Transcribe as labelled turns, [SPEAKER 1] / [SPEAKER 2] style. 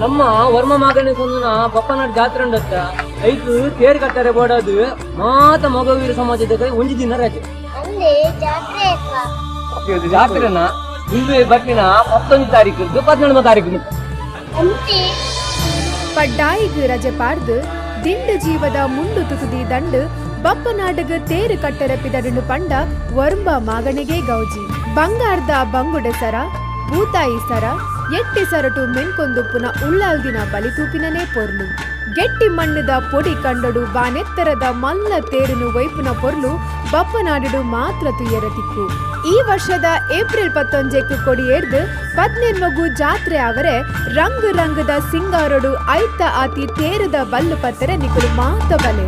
[SPEAKER 1] ನಮ್ಮ ವರ್ಮ ಮಗನ ಕೊಂದು ಪಪ್ಪನಾಡ್ ಜಾತ್ರೆ ಉಂಡತ್ತ ಐದು ತೇರು ಕಟ್ಟಾರೆ ಬೋಡದು ಮಾತ ಮಗವೀರ ಸಮಾಜದ ಕೈ ಒಂಜಿ ದಿನ ರಜೆ ಜಾತ್ರೆನ ಇಂದು ಬರ್ತಿನ 19 ತಾರೀಕು 14 ತಾರೀಕು
[SPEAKER 2] ಪಡ್ಡಾಯಿಗ್ ರಜೆ ಪಾಡ್ದು ದಿಂಡು ಜೀವದ ಮುಂಡು ತುಕುದಿ ದಂಡು ಬಪ್ಪನಾಡಗ ತೇರು ಕಟ್ಟರಪಿದಡು ಪಂಡ ವರ್ಂಬ ಮಾಗಣಿಗೆ ಗೌಜಿ ಬಂಗಾರದ ಬಂಗುಡ ಸರ ಭೂತಾಯಿ ಸರ ಎಟ್ಟಿ ಸರಟು ಮೆನ್ಕೊಂದುಪ್ಪುನ ಉಳ್ಳಾಲ್ದಿನ ಬಲಿತೂಪಿನನೇ ಪೊರ್ಲು ಗೆಟ್ಟಿ ಮಣ್ಣದ ಪೊಡಿ ಕಂಡಡು ಬಾನೆತ್ತರದ ಮಲ್ಲ ತೇರುನು ವೈಪುನ ಪೊರ್ಲು ಬಪ್ಪನಾಡು ಮಾತ್ರ ತುಯ್ಯರತಿಕ್ಕು ಈ ವರ್ಷದ ಏಪ್ರಿಲ್ 11 ಕೊಡಿ ಏರ್ದು 17 ಜಾತ್ರೆ ಅವರೇ ರಂಗದ ಸಿಂಗಾರಡು ಐತ ಆತಿ ತೇರದ ಬಲ್ಲು ಪತ್ತರೆ ನಿಕಲು ಮಾತ ಬಲೆ